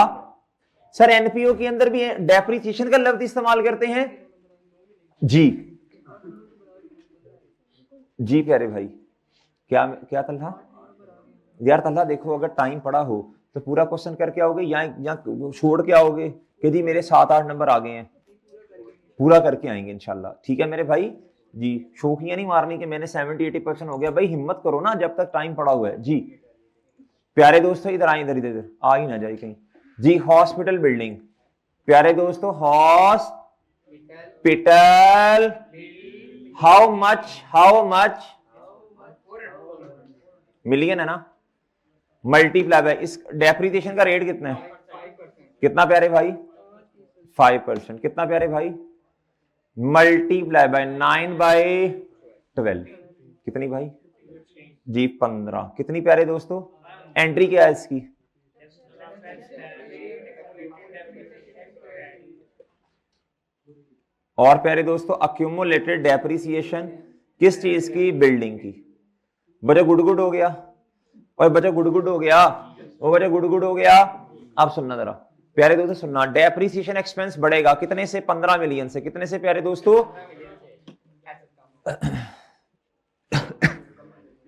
सर एनपीओ के अंदर भी डेप्रिसिएशन का लफ्ज इस्तेमाल करते हैं जी। जी प्यारे भाई, क्या क्या तलहा यार, तलहा देखो अगर टाइम पड़ा हो तो पूरा क्वेश्चन करके आओगे या छोड़ के आओगे कि जी मेरे 7-8 नंबर आ गए हैं, पूरा करके आएंगे इंशाल्लाह, ठीक है मेरे भाई जी। शोखियां नहीं मारनी कि मैंने 70-80% हो गया, भाई हिम्मत करो ना जब तक टाइम पड़ा हुआ है जी। प्यारे दोस्तों इधर आए, इधर इधर आ ही ना जाए कहीं जी। हॉस्पिटल बिल्डिंग, प्यारे दोस्तों हॉस्पिटल, हाउ मच मिलियन है ना, मल्टीप्लाई बाय इस डेप्रिसिएशन का रेट कितना है, कितना प्यारे भाई 5%, कितना प्यारे भाई मल्टीप्लाई बाय 9/12, कितनी भाई जी 15, कितनी प्यारे दोस्तों एंट्री क्या है इसकी, और प्यारे दोस्तों अक्यूमुलेटेड डेप्रिसिएशन किस चीज की, बिल्डिंग की। बच्चा गुडगुड हो गया, और बच्चा गुडगुड हो गया, वो बच्चा गुडगुड हो गया। अब सुनना जरा प्यारे दोस्तों, सुनना, डेप्रिसिएशन एक्सपेंस बढ़ेगा कितने से, 15 मिलियन से, कितने से प्यारे दोस्तों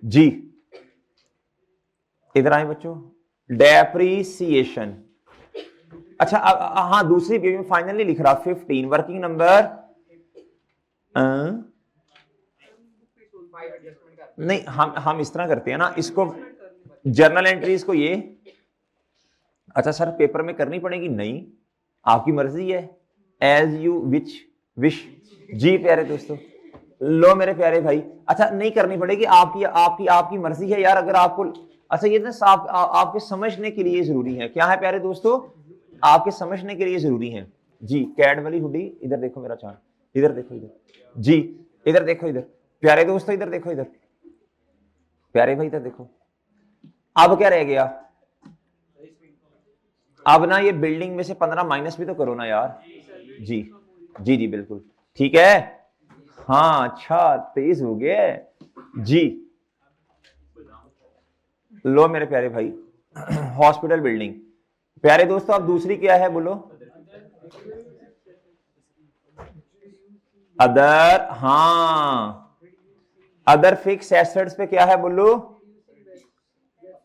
जी। इधर आए बच्चों, डेप्रिसिएशन, अच्छा हाँ दूसरी पेज में फाइनली लिख रहा 15 वर्किंग नंबर नहीं, हम इस तरह करते हैं ना इसको, जर्नल एंट्रीज को ये, अच्छा सर पेपर में करनी पड़ेगी, नहीं आपकी मर्जी है, एज यू विश जी प्यारे दोस्तों। लो मेरे प्यारे भाई, अच्छा नहीं करनी पड़ेगी, आपकी आपकी आपकी मर्जी है यार, अगर आपको अच्छा ये ना आपके समझने के लिए जरूरी है, क्या है प्यारे दोस्तों आपके समझने के लिए जरूरी है जी। कैड वाली हुडी, इधर देखो मेरा चांद, इधर देखो इधर जी, इधर देखो इधर प्यारे दोस्तों, इधर देखो इधर प्यारे भाई, इधर देखो। अब क्या रह गया, अब ना ये बिल्डिंग में से 15 माइनस भी तो करो ना यार जी जी जी बिल्कुल ठीक है, हाँ अच्छा तेज हो गया जी। लो मेरे प्यारे भाई हॉस्पिटल बिल्डिंग, प्यारे दोस्तों अब दूसरी क्या है बोलो, अदर, हाँ अदर फिक्स एसेट्स पे क्या है बोलो,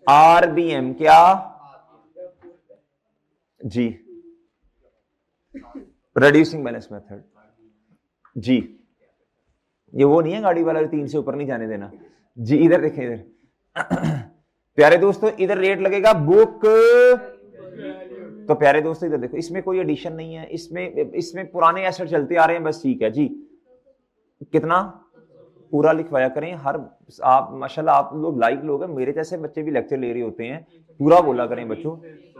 आरबीएम, क्या जी, रिड्यूसिंग बैलेंस मेथड जी। ये वो नहीं है गाड़ी वाला 3 से ऊपर नहीं जाने देना जी। इधर देखें इधर प्यारे दोस्तों, इधर रेट लगेगा बुक, तो प्यारे दोस्तों इधर देखो, इसमें कोई एडिशन नहीं है, इसमें पुराने एसेट चलते आ रहे हैं बस, ठीक है जी। कितना पूरा लिखवाया करें, हर आप माशाल्लाह आप लोग लाइक लोग हैं, मेरे जैसे बच्चे भी लेक्चर ले रहे होते हैं, पूरा बोला करें बच्चों।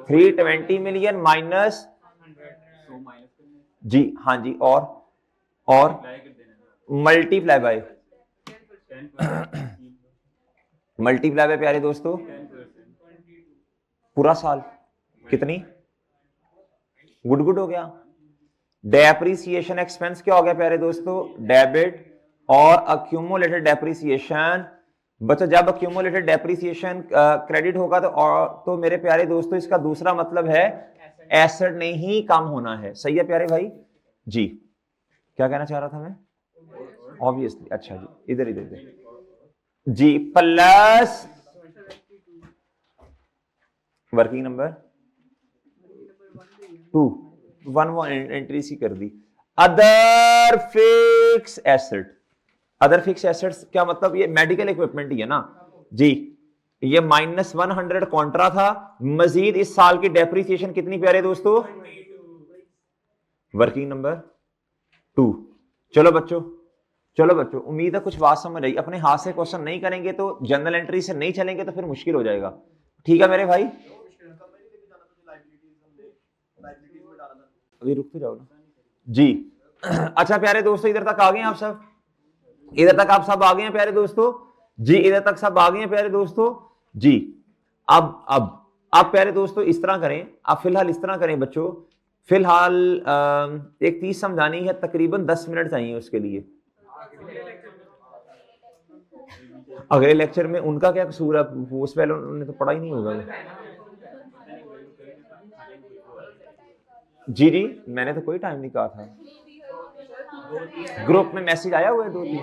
320 मिलियन माइनस जी, हाँ जी, और मल्टीप्लाई बाय प्यारे दोस्तों पूरा साल, कितनी गुड हो गया। डेप्रिसिएशन एक्सपेंस क्या हो गया प्यारे दोस्तों, डेबिट, और अक्यूमुलेटेड डेप्रिसिएशन, बच्चों जब अक्यूमुलेटेड डेप्रिसिएशन क्रेडिट होगा तो मेरे प्यारे दोस्तों इसका दूसरा मतलब है एसेट नहीं कम होना है, सही है प्यारे भाई जी। क्या कहना चाह रहा था मैं, ऑब्वियसली, अच्छा जी इधर जी, प्लस वर्किंग नंबर 2 1 एंट्री सी कर दी। Other fix asset, other fix assets क्या मतलब, ये मेडिकल इक्विपमेंट ही है ना जी। ये -100 कॉन्ट्रा था, मजीद इस साल की डेप्रिसिएशन कितनी प्यारे दोस्तों, वर्किंग नंबर 2। चलो बच्चों उम्मीद है कुछ बात समझ आई। अपने हाथ से क्वेश्चन नहीं करेंगे तो, जनरल एंट्री से नहीं चलेंगे तो फिर मुश्किल हो जाएगा, ठीक है मेरे भाई। अभी रुक तो जाओ ना जी। अच्छा प्यारे दोस्तों इधर तक आ गए आप सब, इधर तक आप सब आ गए हैं प्यारे दोस्तों जी, इधर तक सब आ गए हैं प्यारे दोस्तों जी। अब प्यारे दोस्तों इस तरह करें, आप फिलहाल इस तरह करें बच्चों फिलहाल एक 30 समझानी है, तकरीबन 10 मिनट चाहिए उसके लिए। अगले लेक्चर में उनका क्या कसूर है, उस पहले उन्होंने तो पढ़ा ही नहीं होगा। जी जी, मैंने तो कोई टाइम नहीं कहा था। ग्रुप में मैसेज आया हुआ है 2-3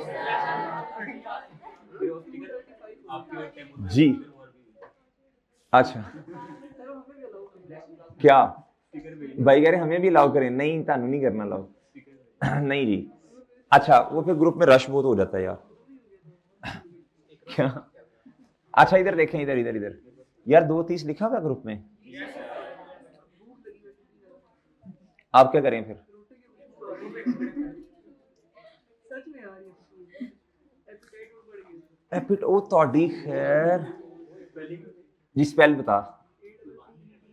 जी। अच्छा क्या भाई कह रहे हमें भी अलाउ करें? नहीं, तानू नहीं करना अलाउ। नहीं जी। अच्छा, वो फिर ग्रुप में रश बहुत हो जाता है यार। क्या? अच्छा इधर देखें, इधर इधर इधर यार, 2-30 लिखा हुआ ग्रुप में। आप क्या करें फिर? एपिट ओ तोड़ी खैर जी, स्पेल बता।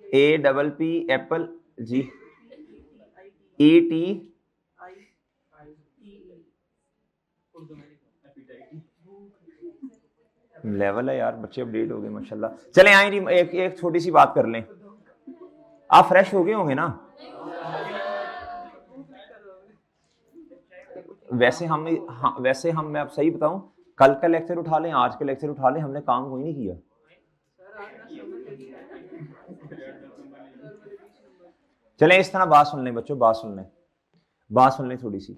APP एप्पल जी, ET लेवल है यार, बच्चे अपडेट हो गए माशाल्लाह। चले आए जी, एक छोटी सी बात कर लें। आप फ्रेश हो गए होंगे ना? वैसे हम मैं आप सही बताऊं, कल का लेक्चर उठा लें, आज का लेक्चर उठा लें, हमने काम कोई नहीं किया। चलें इस तरह बात सुन लें बच्चों, बात सुन लें थोड़ी सी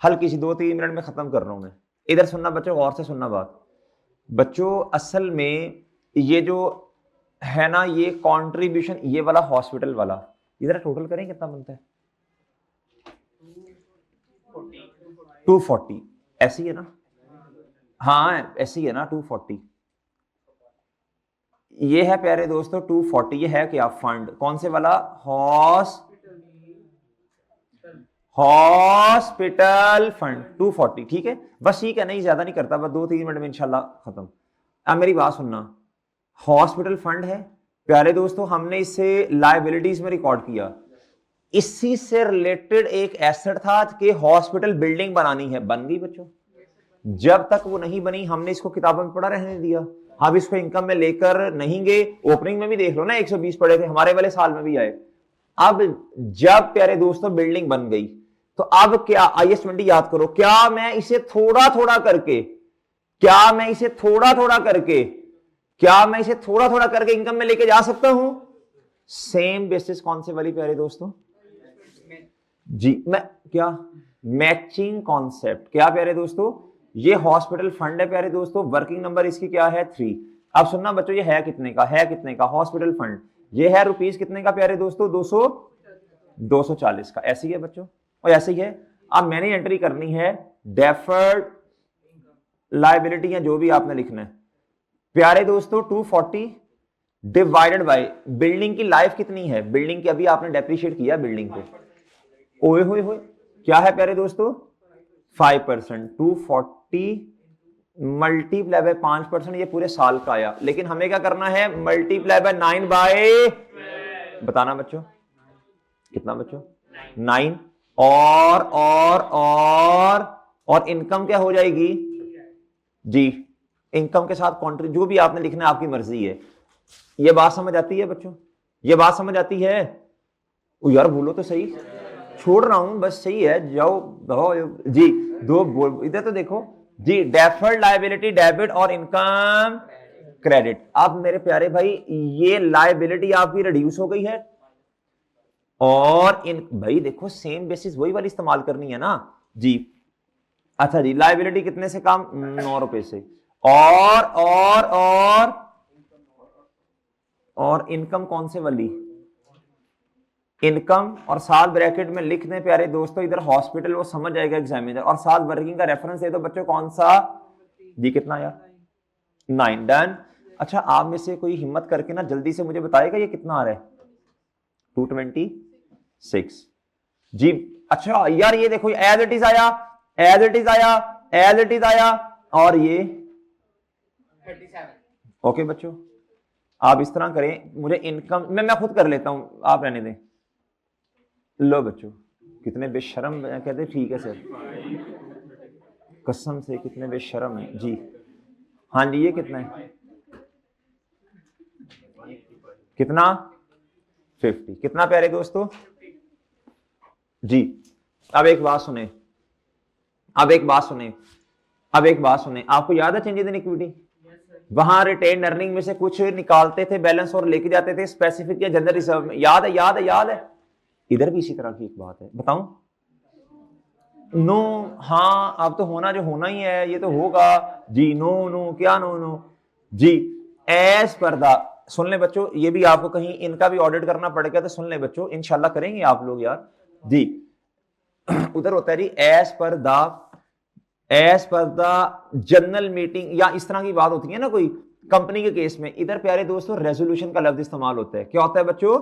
हल्की सी, 2-3 मिनट में खत्म कर रहा हूं मैं। इधर सुनना बच्चों, गौर से सुनना बात। बच्चों असल में ये जो है ना, ये कंट्रीब्यूशन, ये वाला हॉस्पिटल वाला, इधर टोटल करें कितना बनता है? 240 ऐसी है ना? हाँ ऐसी है ना, 240। ये है प्यारे दोस्तों 240। ये है क्या? फंड कौन से वाला? Hospital fund 240। ठीक है बस, ठीक है, नहीं ज्यादा नहीं करता, बस 2-3 मिनट में इंशाल्लाह खत्म। अब मेरी बात सुनना, हॉस्पिटल फंड है प्यारे दोस्तों, हमने इसे लायबिलिटीज में रिकॉर्ड किया। इसी से रिलेटेड एक एसेट था कि हॉस्पिटल बिल्डिंग बनानी है, बन गई बच्चों। जब तक वो नहीं बनी हमने इसको किताबों में पढ़ा रहने दिया। अब इसको इनकम में लेकर नहीं गए। ओपनिंग में भी देख लो ना, 120 पढ़े थे, हमारे वाले साल में भी आए। अब जब प्यारे दोस्तों बिल्डिंग बन गई, तो अब क्या? IS-20 याद करो, क्या मैं इसे थोड़ा थोड़ा करके, क्या मैं इसे थोड़ा थोड़ा करके, क्या मैं इसे थोड़ा थोड़ा करके इनकम में लेके जा सकता हूं? सेम बेसिस कौन से वाली प्यारे दोस्तों? जी, मैं क्या मैचिंग कॉन्सेप्ट। क्या प्यारे दोस्तों? ये हॉस्पिटल फंड है प्यारे दोस्तों, वर्किंग नंबर इसकी क्या है? 3। अब सुनना बच्चों, ये है कितने का? है कितने का हॉस्पिटल फंड? ये है रुपीस कितने का प्यारे दोस्तों? 240 का। ऐसी है बच्चों, और ऐसे ही है। अब मैंने एंट्री करनी है डेफर्ड लायबिलिटी, या जो भी आपने लिखना है प्यारे दोस्तों। 240 डिवाइडेड बाय बिल्डिंग की लाइफ कितनी है? बिल्डिंग की अभी आपने डेप्रिशिएट किया बिल्डिंग को। ओए होए होए, क्या है प्यारे दोस्तों? 5%। 240 मल्टीप्लाई बाय 5%, ये पूरे साल का आया। लेकिन हमें क्या करना है? मल्टीप्लाई बाय 9 बाय, बताना बच्चों कितना बच्चों? 9। और इनकम क्या हो जाएगी जी? इनकम के साथ कॉन्ट्री, जो भी आपने लिखना है आपकी मर्जी है। ये बात समझ आती है बच्चों? ये बात समझ आती है? ओ यार बोलो तो सही, छोड़ रहा हूं बस, सही है, जाओ जी। दो इधर तो देखो जी, डेफर्ड लायबिलिटी डेबिट और इनकम क्रेडिट। अब मेरे प्यारे भाई, ये लायबिलिटी आपकी रिड्यूस हो गई है, और इन भाई देखो सेम बेसिस वही वाली इस्तेमाल करनी है ना जी। अच्छा जी, लायबिलिटी कितने से कम? 9 रुपए से। और इनकम कौन से वाली? इनकम, और साथ ब्रैकेट में लिख दें प्यारे दोस्तों, इधर हॉस्पिटल, वो समझ जाएगा एग्जामिनर, और साथ वर्किंग का रेफरेंस है तो बच्चों कौन सा जी? कितना यार? 9। डन। अच्छा, आप में से कोई हिम्मत करके ना जल्दी से मुझे बताएगा ये कितना आ रहा है? 226 जी। अच्छा यार ये देखो, एज इट इज आया, एज इट इज आया, एज इट इज आया, और ये 37। ओके बच्चों, आप इस तरह करें, मुझे इनकम मैं खुद कर लेता हूं, आप रहने दें। लो बच्चों, कितने बेशरम कहते। ठीक है सर, कसम से कितने बेशरम है जी। हाँ जी, ये कितना है? कितना? 50। कितना प्यारे दोस्तों? जी। अब एक बात सुने, अब एक बात सुने, अब एक बात सुने, आपको याद है चेंजेस इन इक्विटी? वहां रिटेन अर्निंग में से कुछ निकालते थे बैलेंस और लेके जाते थे स्पेसिफिक या जनरल रिजर्व में, याद है? याद है? याद है? इधर भी इसी तरह की एक बात है, बताऊं? नो, हाँ, अब तो होना जो होना ही है, ये तो होगा जी। नो नो क्या नो नो जी, एज पर द, सुन ले बच्चों, ये भी आपको कहीं इनका भी ऑडिट करना पड़ेगा तो सुन ले बच्चों, इंशाल्लाह करेंगे आप लोग यार जी। उधर होता है जी as per the general meeting, या इस तरह की बात होती है ना कोई कंपनी के केस में। इधर प्यारे दोस्तों रेजोल्यूशन का लफ्ज इस्तेमाल होता है, क्या होता है बच्चों?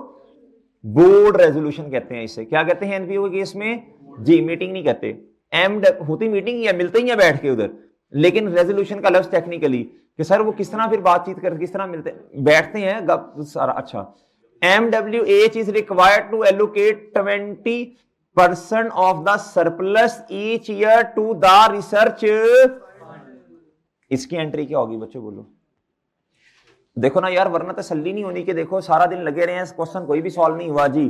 बोर्ड रेजोल्यूशन कहते हैं इसे। क्या कहते हैं एनपीओ के केस में? जी, मीटिंग नहीं कहते, एम होती मीटिंग या मिलते ही है बैठ के उधर, लेकिन रेजोल्यूशन का लफ्ज टेक्निकली कि सर वो किस तरह फिर बातचीत करके किस तरह मिलते बैठते हैं सारा। अच्छा, MWH is required to allocate 20% of the surplus each year to the research. इसकी एंट्री क्या होगी बच्चों, बोलो? देखो ना यार, वरना तसल्ली नहीं होनी कि देखो सारा दिन लगे रहे हैं, क्वेश्चन कोई भी सॉल्व नहीं हुआ जी।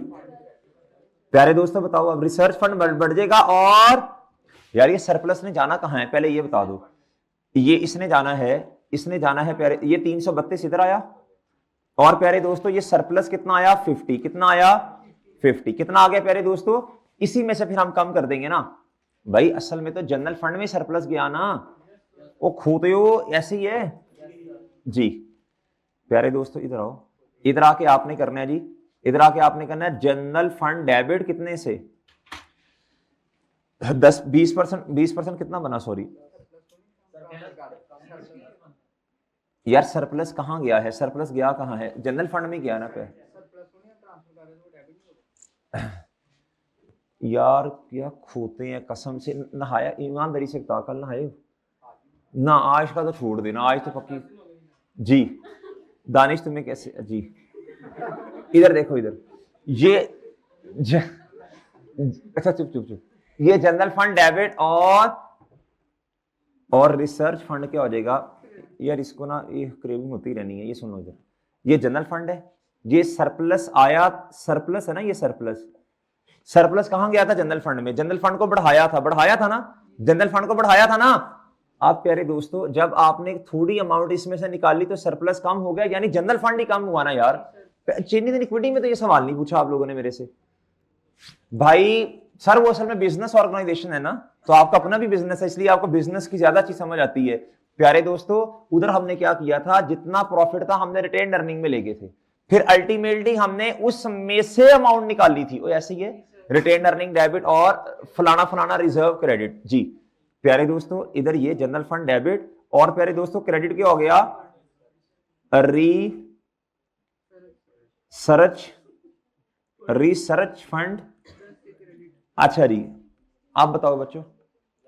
प्यारे दोस्तों बताओ, अब रिसर्च फंड बढ़ जाएगा। और यार ये सरप्लस ने जाना कहां है पहले ये बता दो। ये इसने जाना है प्यारे, ये 332 इधर आया, और प्यारे दोस्तों ये सरप्लस कितना आया? 50। कितना आया? 50। कितना आ गया प्यारे दोस्तों? इसी में से फिर हम कम कर देंगे ना भाई। असल में तो जनरल फंड में सरप्लस गया ना, वो खोते हो ऐसे ही है जी। प्यारे दोस्तों इधर आओ, इधर आके आपने करना है जी, इधर आके आपने करना है जनरल फंड डेबिट कितने से? 20% कितना बना? सॉरी यार, सरप्लस कहां गया है? सरप्लस गया कहां है? जनरल फंड में गया ना पे यार, क्या खोते हैं कसम से। नहाया? ईमानदारी से बता, कल नहाए ना? आज का तो छोड़ देना, आज तो पक्की जी। दानिश तुम्हें कैसे जी? इधर देखो, इधर ये अच्छा चुप चुप चुप, ये जनरल फंड डेबिट और रिसर्च फंड क्या हो जाएगा यार? इसको ना ये क्रेविंग होती रहनी है। ये सुनो इधर, ये जनरल फंड है, ये सरप्लस आया, सरप्लस है ना, ये सरप्लस कहां गया था? जनरल फंड में। जनरल फंड को बढ़ाया था ना, जनरल फंड को बढ़ाया था ना। आप प्यारे दोस्तों जब आपने थोड़ी अमाउंट इसमें से निकाली तो सरप्लस कम हो गया, यानी जनरल फंड ही कम हुआ ना यार। चेंजेस इन इक्विटी में तो ये सवाल नहीं पूछा आप लोगों ने मेरे से भाई। सर वो असल में बिजनेस ऑर्गेनाइजेशन है ना, तो आपका अपना भी बिजनेस है, इसलिए आपको बिजनेस की ज्यादा चीज समझ आती है। प्यारे दोस्तों उधर हमने क्या किया था, जितना प्रॉफिट था हमने रिटेन अर्निंग में ले गए थे, फिर अल्टीमेटली हमने उस में से अमाउंट निकाली थी। ऐसे ही है, रिटेन अर्निंग डेबिट और फलाना फलाना रिजर्व क्रेडिट जी। प्यारे दोस्तों इधर ये जनरल फंड डेबिट, और प्यारे दोस्तों क्रेडिट क्या हो गया? Research fund. अच्छा जी, आप बताओ बच्चों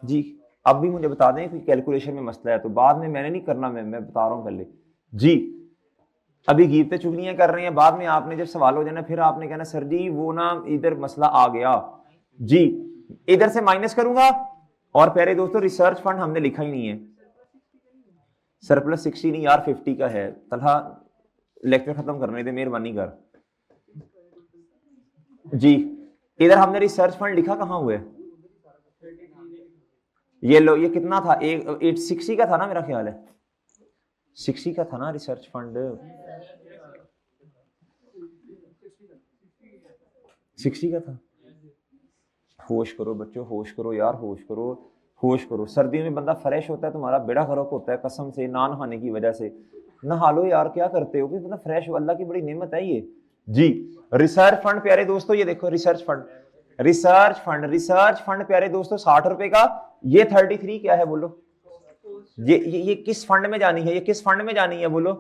जी, अब भी मुझे बता दें कि कैलकुलेशन में मसला है तो बाद में मैंने नहीं करना, मैं बता रहा हूं पहले जी। अभी गिरते चुगलियां कर रहे हैं, बाद में आपने जब सवाल हो जाना फिर आपने कहना सर जी वो ना इधर मसला आ गया जी, इधर से माइनस करूंगा। और प्यारे दोस्तों रिसर्च फंड हमने लिखा ही नहीं है, सरप्लस 60 नहीं यार 50 का है। तलहा लेक्चर खत्म करने दे मेहरबानी कर जी। इधर हमने रिसर्च फंड लिखा कहां हुए? ये लो, ये कितना था? 60 का था ना, मेरा ख्याल है 60 का था ना रिसर्च फंड, 60 का था। होश करो बच्चों, होश करो यार, होश करो, होश करो। सर्दियों में बंदा फ्रेश होता है, तुम्हारा बेड़ा खराब होता है कसम से, ना नहाने की वजह से। नहा लो यार, क्या करते हो? बंदा फ्रेश, अल्लाह की बड़ी नेमत है ये जी। रिसर्च फंड प्यारे दोस्तों, ये देखो रिसर्च फंड प्यारे दोस्तों 60 रुपए का। ये 33 क्या है बोलो? ये किस फंड में जानी है? ये किस फंड में जानी है बोलो?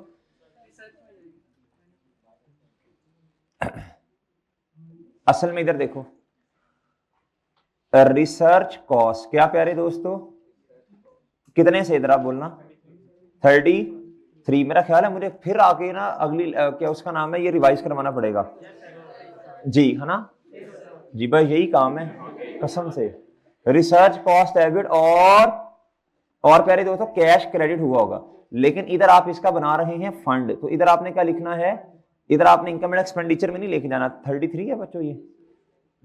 असल में इधर देखो, रिसर्च कॉस्ट क्या प्यारे दोस्तों कितने से? इधर आप बोलना 33। मेरा ख्याल है मुझे फिर आके ना अगली क्या उसका नाम है, ये रिवाइज करवाना पड़ेगा जी, है ना जी भाई, यही काम है कसम से। रिसर्च कॉस्ट डेबिट और प्यारे दोस्तों कैश क्रेडिट हुआ होगा, लेकिन इधर आप इसका बना रहे हैं फंड, तो इधर आपने क्या लिखना है? इधर आपने इनकम एंड एक्सपेंडिचर में नहीं लेके जाना। 33 है बच्चों, ये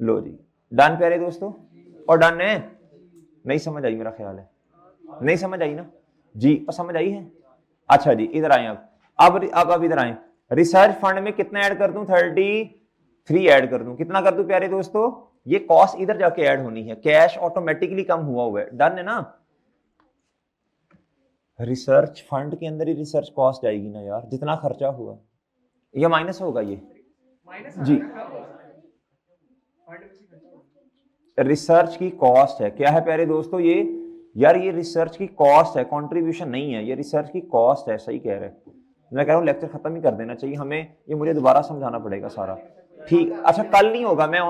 लो जी, डन प्यारे दोस्तों, और डन है? नहीं समझ आई मेरा ख्याल है, नहीं समझ आई ना जी, और समझ आई है? अच्छा जी, इधर आए अब इधर आए। रिसर्च फंड में कितना ऐड कर दूं? 33 ऐड कर दूं। कितना कर दूं प्यारे दोस्तों? ये कॉस्ट इधर जाके ऐड होनी है, कैश ऑटोमेटिकली कम हुआ है। डन है ना? रिसर्च फंड के अंदर ही रिसर्च कॉस्ट आएगी ना यार, जितना खर्चा हुआ या माइनस होगा ये जी। रिसर्च की कॉस्ट है, क्या है प्यारे दोस्तों ये? यार ये रिसर्च की कॉस्ट है, कंट्रीब्यूशन नहीं है, ये रिसर्च की कॉस्ट है। सही कह रहे हैं, मैं कह रहा हूँ लेक्चर खत्म ही कर देना चाहिए हमें, ये मुझे दोबारा समझाना पड़ेगा सारा। ठीक, अच्छा कल नहीं होगा, मैं